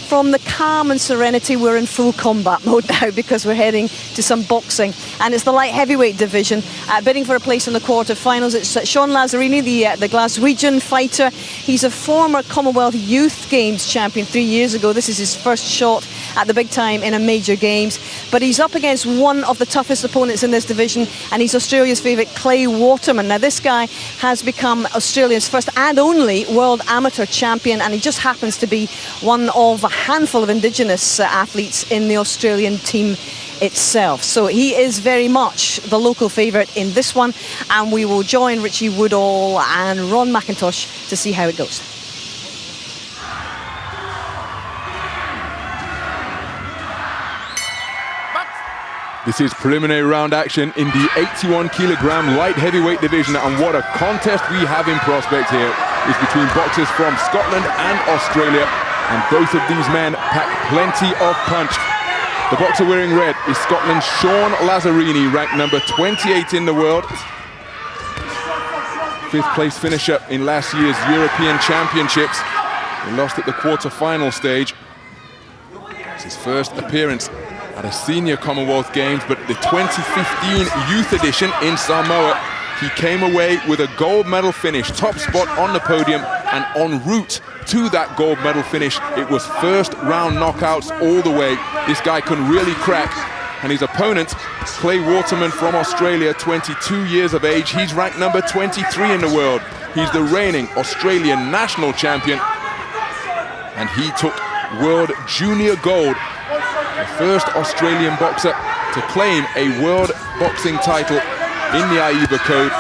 from the calm and serenity, we're in full combat mode now because we're heading to some boxing. And it's the light heavyweight division. Bidding for a place in the quarterfinals, it's Sean Lazzerini, the Glaswegian fighter. He's a former Commonwealth Youth Games champion 3 years ago. This is his first shot at the big time in a major games. But he's up against one of the toughest opponents in this division, and he's Australia's favourite, Clay Waterman. Now, this guy has become Australia's first and only world amateur champion, and he just happens to be one of a handful of Indigenous athletes in the Australian team itself. So he is very much the local favourite in this one, and we will join Richie Woodall and Ron McIntosh to see how it goes. This is preliminary round action in the 81-kilogram light heavyweight division, and what a contest we have in prospect here is between boxers from Scotland and Australia, and both of these men pack plenty of punch. The boxer wearing red is Scotland's Sean Lazzerini, ranked number 28 in the world. Fifth place finisher in last year's European Championships. He lost at the quarter-final stage. It's his first appearance at a senior Commonwealth Games, but the 2015 youth edition in Samoa, he came away with a gold medal finish, top spot on the podium, and en route to that gold medal finish, it was first round knockouts all the way. This guy can really crack. And his opponent, Clay Waterman from Australia, 22 years of age, he's ranked number 23 in the world. He's the reigning Australian national champion, and he took world junior gold, the first Australian boxer to claim a world boxing title in the AIBA code.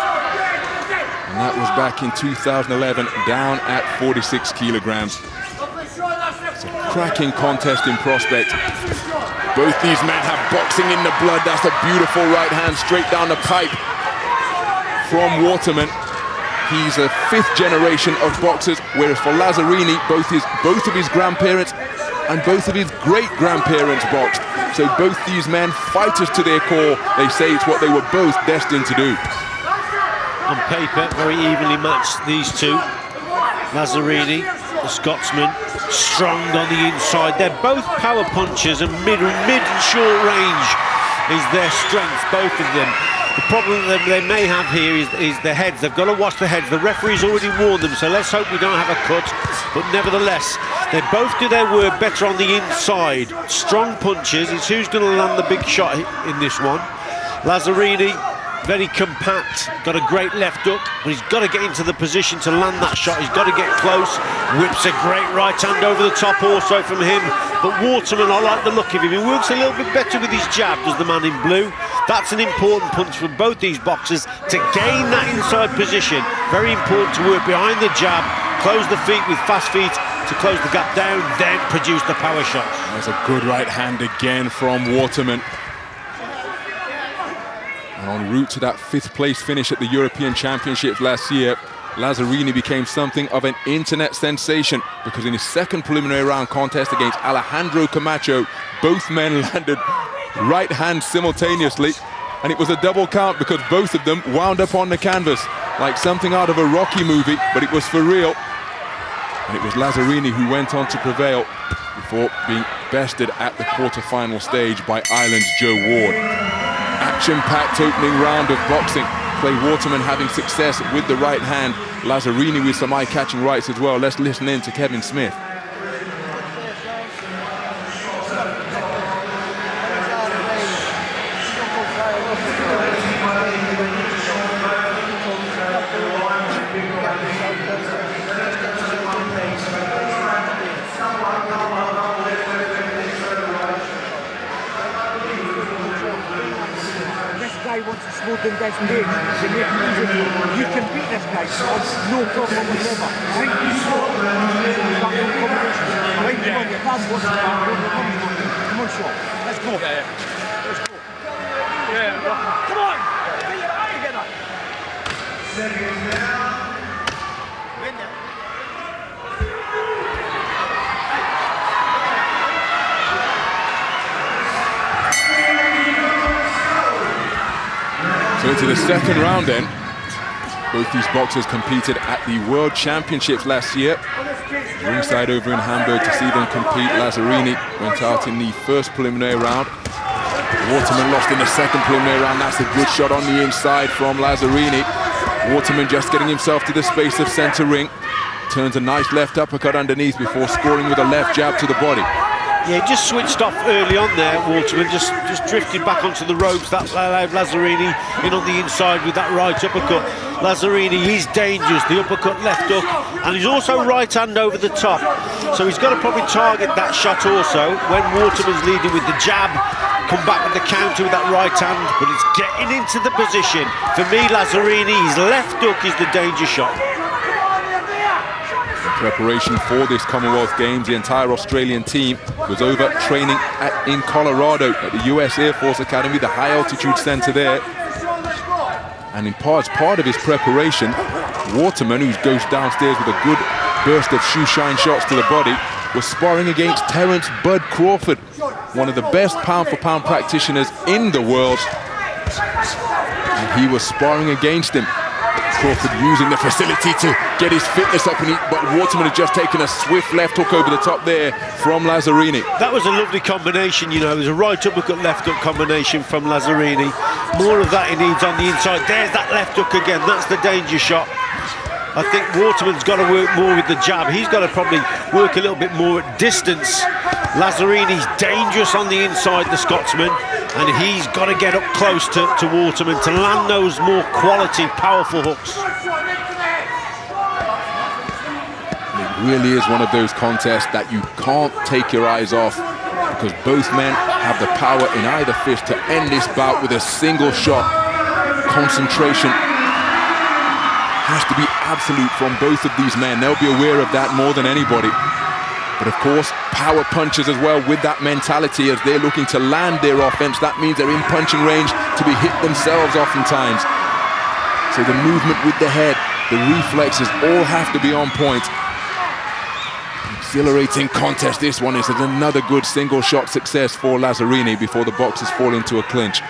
And that was back in 2011, down at 46 kilograms. It's a cracking contest in prospect. Both these men have boxing in the blood. That's a beautiful right hand straight down the pipe from Waterman. He's a fifth generation of boxers, whereas for Lazzerini, both of his grandparents and both of his great-grandparents boxed. So both these men, fighters to their core, they say it's what they were both destined to do. On paper, very evenly matched, these two. Lazzerini, the Scotsman, strong on the inside. They're both power punchers, and mid and short range is their strength, both of them. The problem that they may have here is the heads. They've got to watch the heads. The referee's already warned them, so let's hope we don't have a cut. But nevertheless, they both do their work better on the inside. Strong punches. It's who's going to land the big shot in this one. Lazzerini, very compact, got a great left hook, but he's got to get into the position to land that shot. He's got to get close. Whips a great right hand over the top also from him. But Waterman, I like the look of him. He works a little bit better with his jab, does the man in blue. That's an important punch for both these boxers to gain that inside position. Very important to work behind the jab, close the feet with fast feet to close the gap down, then produce the power shots. That's a good right hand again from Waterman. And en route to that fifth place finish at the European Championships last year, Lazzerini became something of an internet sensation, because in his second preliminary round contest against Alejandro Camacho, both men landed right hands simultaneously, and it was a double count because both of them wound up on the canvas like something out of a Rocky movie, but it was for real. And it was Lazzerini who went on to prevail before being bested at the quarter-final stage by Ireland's Joe Ward. Action-packed opening round of boxing. Clay Waterman having success with the right hand. Lazzerini with some eye-catching rights as well. Let's listen in to Kevin Smith. Wants to slow them down stage to make it easy for you. You can beat this guy, no problem whatsoever. Right, you slow, back on combination. Right, come on, your pass wants to back, come on, Sean, let's go. Let's go. Come on, get your eye together. Win there. So into the second round then. Both these boxers competed at the World Championships last year. Ringside over in Hamburg to see them compete. Lazzerini went out in the first preliminary round. Waterman lost in the second preliminary round. That's a good shot on the inside from Lazzerini. Waterman just getting himself to the space of center ring. Turns a nice left uppercut underneath before scoring with a left jab to the body. Yeah, he just switched off early on there, Waterman, just drifted back onto the ropes. That allowed Lazzerini in on the inside with that right uppercut. Lazzerini is dangerous, the uppercut, left hook, and he's also right hand over the top. So he's got to probably target that shot also when Waterman's leading with the jab, come back with the counter with that right hand, but it's getting into the position. For me, Lazzerini, his left hook is the danger shot. Preparation for this Commonwealth Games, the entire Australian team was over training in Colorado at the US Air Force Academy, the high altitude center there. And in part of his preparation, Waterman, who goes downstairs with a good burst of shoe shine shots to the body, was sparring against Terence Bud Crawford, one of the best pound for pound practitioners in the world. And he was sparring against him. Crawford using the facility to get his fitness up, but Waterman had just taken a swift left hook over the top there from Lazzerini. That was a lovely combination, you know. It was a right uppercut, left hook combination from Lazzerini. More of that he needs on the inside. There's that left hook again. That's the danger shot. I think Waterman's got to work more with the jab. He's got to probably work a little bit more at distance. Lazzarini's dangerous on the inside, the Scotsman, and he's got to get up close to Waterman to land those more quality, powerful hooks. It really is one of those contests that you can't take your eyes off, because both men have the power in either fist to end this bout with a single shot. Concentration has to be absolute from both of these men. They'll be aware of that more than anybody. But of course, power punches as well with that mentality as they're looking to land their offense. That means they're in punching range to be hit themselves oftentimes. So the movement with the head, the reflexes all have to be on point. Exhilarating contest this one is. Another good single shot success for Lazzerini before the boxers fall into a clinch.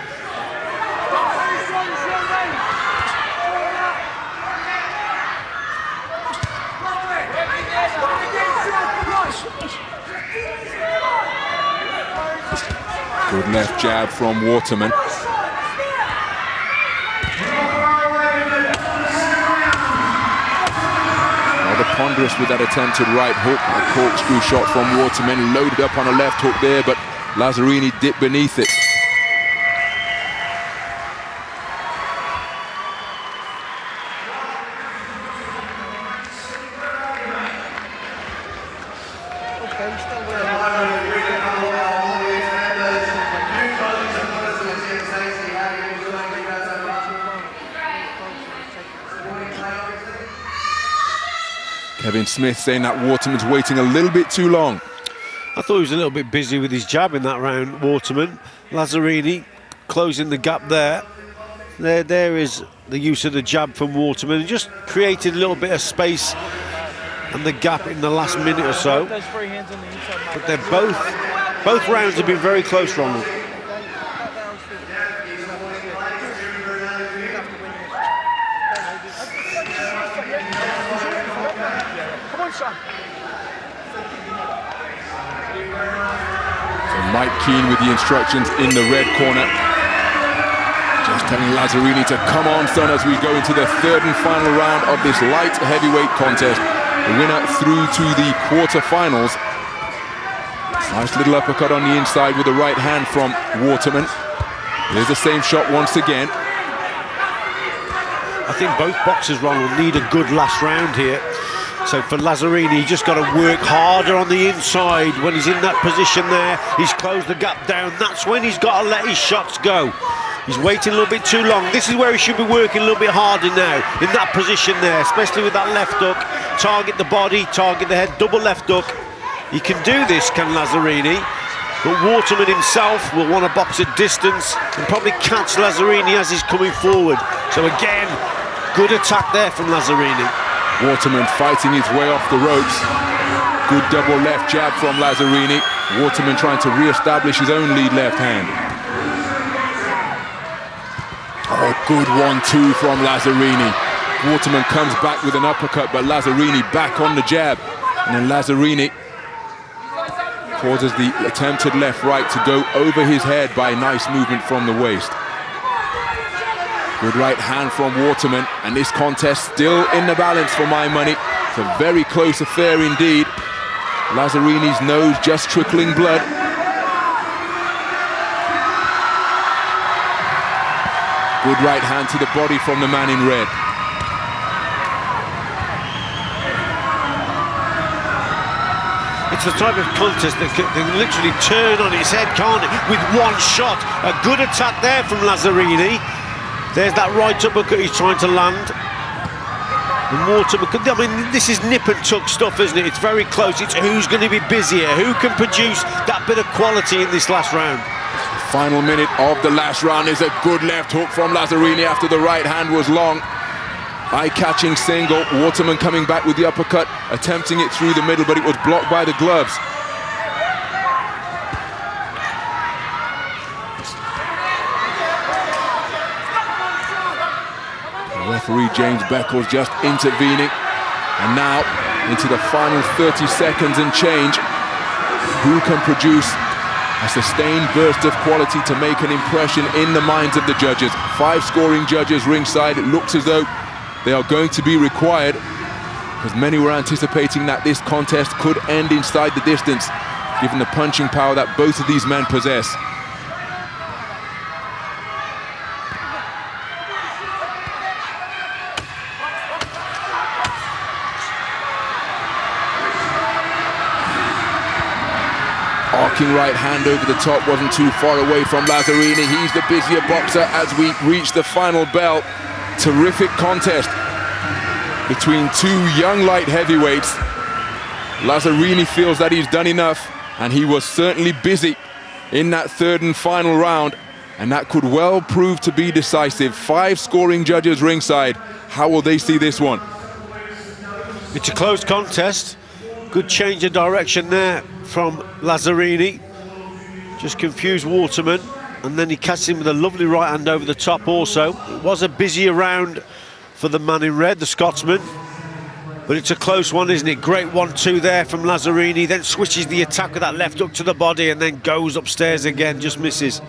Good left jab from Waterman. Rather ponderous with that attempted right hook. A corkscrew shot from Waterman, loaded up on a left hook there, but Lazzerini dipped beneath it. Kevin Smith saying that Waterman's waiting a little bit too long. I thought he was a little bit busy with his jab in that round, Waterman. Lazzerini closing the gap there. There is the use of the jab from Waterman. Just created a little bit of space and the gap in the last minute or so. But they're both rounds have been very close, Ronald. So Mike Keane with the instructions in the red corner. Just telling Lazzerini to come on, son, as we go into the third and final round of this light heavyweight contest. The winner through to the quarterfinals. Nice little uppercut on the inside with the right hand from Waterman. There's the same shot once again. I think both boxers, Ronald, need a good last round here. So for Lazzerini, he's just got to work harder on the inside. When he's in that position there, he's closed the gap down. That's when he's got to let his shots go. He's waiting a little bit too long. This is where he should be working a little bit harder now, in that position there, especially with that left hook. Target the body, target the head, double left hook. He can do this, can Lazzerini, but Waterman himself will want to box at distance and probably catch Lazzerini as he's coming forward. So again, good attack there from Lazzerini. Waterman fighting his way off the ropes. Good double left jab from Lazzerini. Waterman trying to re-establish his own lead left hand. Oh, good 1-2 from Lazzerini. Waterman comes back with an uppercut, but Lazzerini back on the jab. And then Lazzerini causes the attempted left-right to go over his head by nice movement from the waist. Good right hand from Waterman, and this contest still in the balance for my money. It's a very close affair indeed. Lazzerini's nose just trickling blood. Good right hand to the body from the man in red. It's the type of contest that can literally turn on its head, can't it? With one shot. A good attack there from Lazzerini. There's that right uppercut he's trying to land. And Waterman, I mean, this is nip and tuck stuff, isn't it? It's very close. It's who's going to be busier, who can produce that bit of quality in this last round. The final minute of the last round is a good left hook from Lazzerini after the right hand was long. Eye-catching single. Waterman coming back with the uppercut, attempting it through the middle, but it was blocked by the gloves. Referee James Beckles just intervening, and now into the final 30 seconds and change. Who can produce a sustained burst of quality to make an impression in the minds of the judges? 5 scoring judges ringside. It looks as though they are going to be required, because many were anticipating that this contest could end inside the distance, given the punching power that both of these men possess. Arcing right hand over the top wasn't too far away from Lazzerini. He's the busier boxer as we reach the final bell. Terrific contest between 2 young light heavyweights. Lazzerini feels that he's done enough, and he was certainly busy in that 3rd and final round, and that could well prove to be decisive. 5 scoring judges ringside. How will they see this one? It's a close contest. Good change of direction there from Lazzerini. Just confused Waterman, and then he catches him with a lovely right hand over the top also. It was a busier round for the man in red, the Scotsman, but it's a close one, isn't it? Great 1-2 there from Lazzerini, then switches the attack with that left hook to the body and then goes upstairs again, just misses.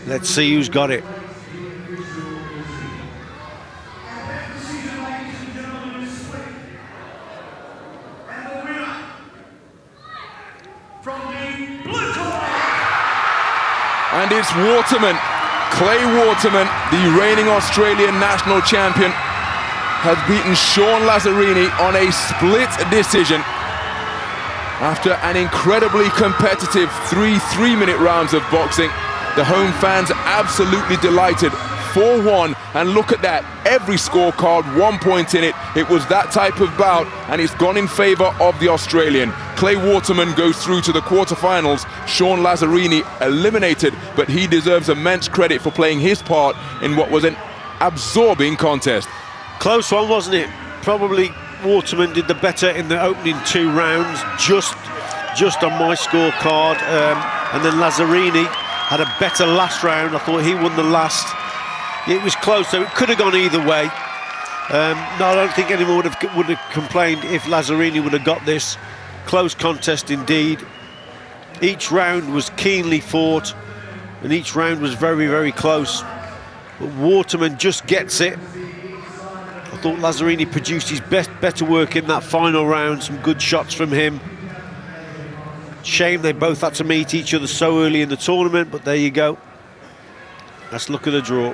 Let's see who's got it. And it's Waterman. Clay Waterman, the reigning Australian national champion, has beaten Sean Lazzerini on a split decision after an incredibly competitive 3 3-minute rounds of boxing. The home fans absolutely delighted. 4-1, and look at that, every scorecard 1 point in it. It was that type of bout, and it's gone in favor of the Australian. Clay Waterman goes through to the quarterfinals. Sean Lazzerini eliminated, but he deserves immense credit for playing his part in what was an absorbing contest. Close one, wasn't it? Probably Waterman did the better in the opening 2 rounds, just on my scorecard, and then Lazzerini had a better last round. I thought he won the last. It was close, so it could have gone either way. No, I don't think anyone would have complained if Lazzerini would have got this. Close contest indeed. Each round was keenly fought, and each round was very, very close. But Waterman just gets it. I thought Lazzerini produced his better work in that final round. Some good shots from him. Shame they both had to meet each other so early in the tournament, but there you go. Let's look at the draw.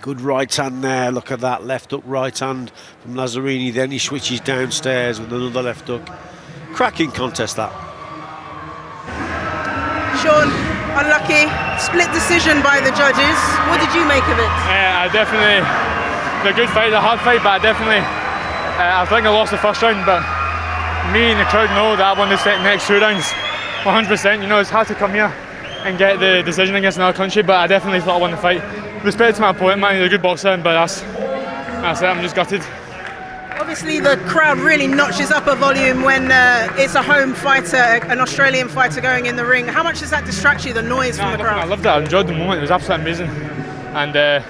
Good right hand there, look at that, left hook right hand from Lazzerini, then he switches downstairs with another left hook. Cracking contest that. Sean, unlucky, split decision by the judges. What did you make of it? I definitely, a good fight, a hard fight, but I think I lost the first round, but me and the crowd know that I won the next 2 rounds, 100%. You know, it's hard to come here and get the decision against another country, but I definitely thought I won the fight. Respect to my opponent, man, he's a good boxer, but that's it, I'm just gutted. Obviously, the crowd really notches up a volume when it's a home fighter, an Australian fighter going in the ring. How much does that distract you, the noise from the crowd? I loved it. I enjoyed the moment. It was absolutely amazing, and it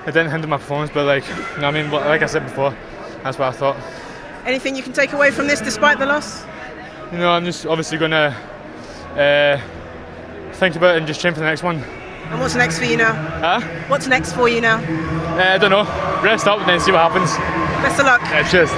didn't hinder my performance. But like, you know what I mean, like I said before, that's what I thought. Anything you can take away from this, despite the loss? You know, I'm just obviously going to think about it and just train for the next one. And what's next for you now? Huh? What's next for you now? I don't know. Rest up and then see what happens. Best of luck. Yeah, cheers.